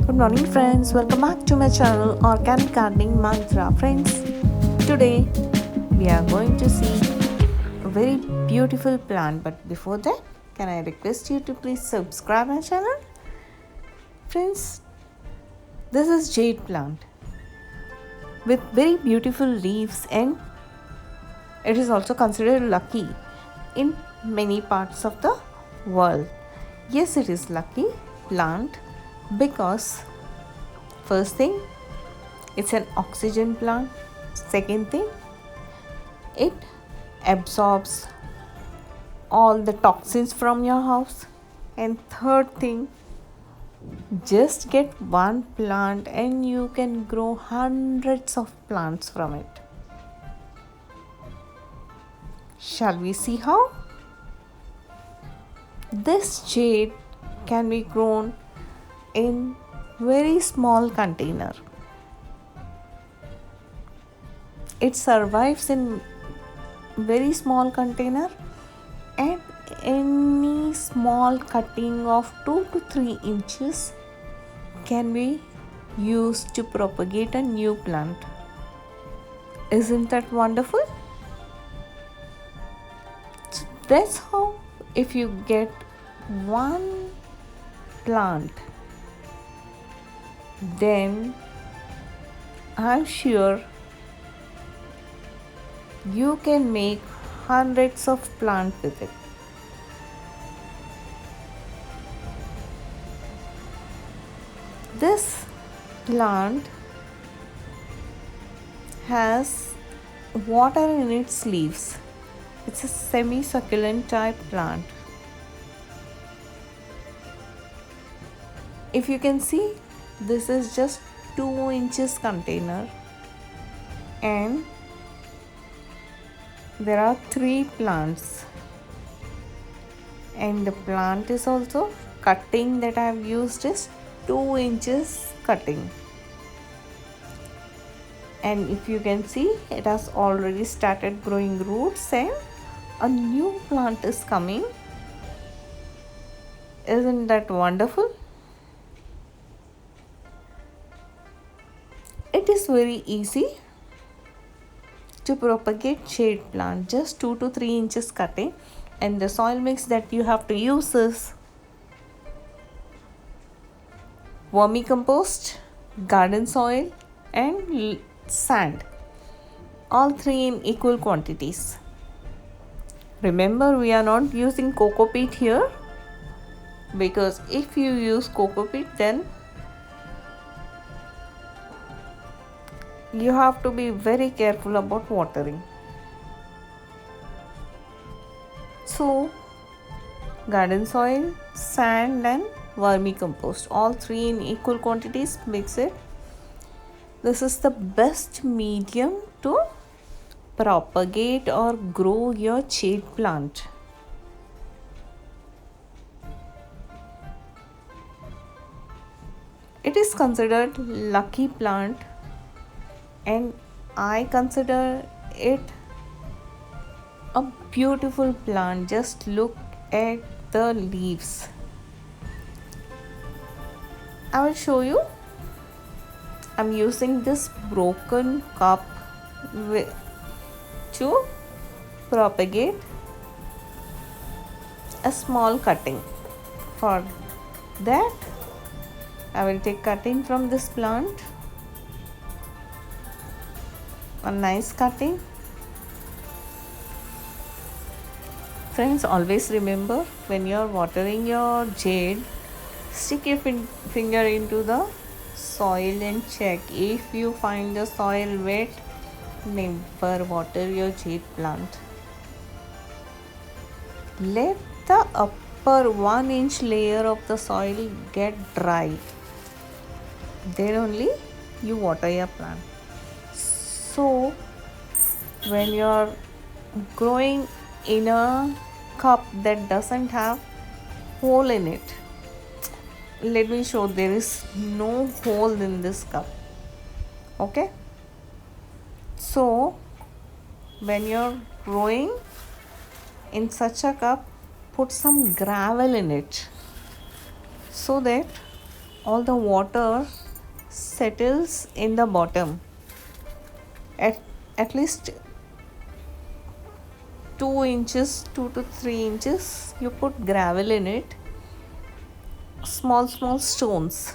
Good morning, friends. Welcome back to my channel Organic Gardening Mantra. Friends, today we are going to see a very beautiful plant. But before that, can I request you to please subscribe my channel? Friends, this is jade plant with very beautiful leaves, and it is also considered lucky in many parts of the world. Yes, it is lucky plant because first thing, it's an oxygen plant. Second thing, it absorbs all the toxins from your house. And third thing, just get one plant and you can grow hundreds of plants from it. Shall we see how? This jade can be grown in very small container. It survives in very small container, and any small cutting of 2 to 3 inches can be used to propagate a new plant. Isn't that wonderful? So that's how, if you get one plant, then I'm sure you can make hundreds of plants with it. This plant has water in its leaves. It's a semi-succulent type plant. If you can see, this is just 2 inches container, and there are 3 plants, and the plant is also cutting that I have used is 2 inches cutting. And if you can see, it has already started growing roots and a new plant is coming. Isn't that wonderful? It is very easy to propagate jade plant, just 2 to 3 inches cutting, and the soil mix that you have to use is vermicompost, garden soil, and sand, all 3 in equal quantities. Remember, we are not using coco peat here, because if you use coco peat, then you have to be very careful about watering. So, garden soil, sand, and vermicompost, all 3 in equal quantities, mix it. This is the best medium to propagate or grow your jade plant. It is considered lucky plant, and I consider it a beautiful plant. Just look at the leaves. I will show you. I'm using this broken cup to propagate a small cutting. For that, I will take cutting from this plant. A nice cutting. Friends, always remember, when you are watering your jade, stick your finger into the soil and check. If you find the soil wet, never water your jade plant. Let the upper 1 inch layer of the soil get dry. Then only you water your plant. So, when you are growing in a cup that doesn't have hole in it, let me show, there is no hole in this cup. Okay, so when you're growing in such a cup, put some gravel in it so that all the water settles in the bottom. At least 2 inches, 2 to 3 inches, you put gravel in it, small stones,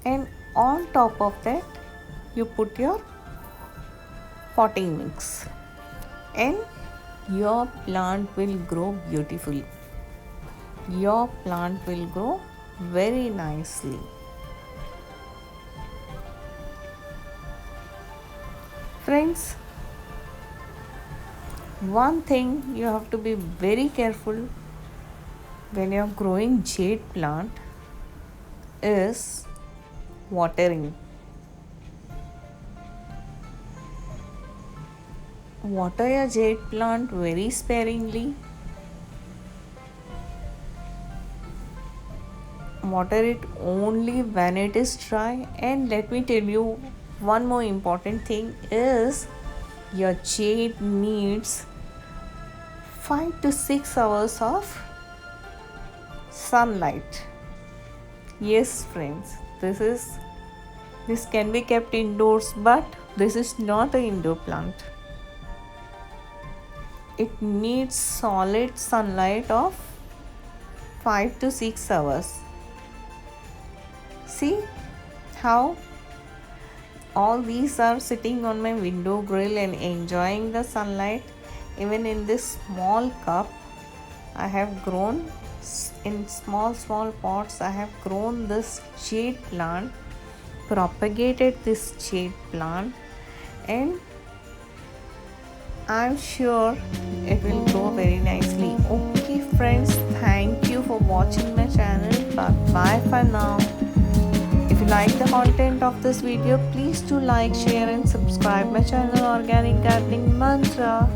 and on top of that you put your potting mix, and your plant will grow beautifully. Your plant will grow very nicely. Friends, one thing you have to be very careful when you are growing jade plant is watering. Water your jade plant very sparingly. Water it only when it is dry. And let me tell you one more important thing is your jade needs 5 to 6 hours of sunlight. Yes friends, this can be kept indoors, but this is not an indoor plant. It needs solid sunlight of 5 to 6 hours. See how all these are sitting on my window grill and enjoying the sunlight. Even in this small cup, I have grown in small pots. I have grown this jade plant, propagated this jade plant, and I'm sure it will grow very nicely. Okay friends, thank you for watching my channel. Bye for now. If you like the content of this video, please do like, share and subscribe my channel Organic Gardening Mantra.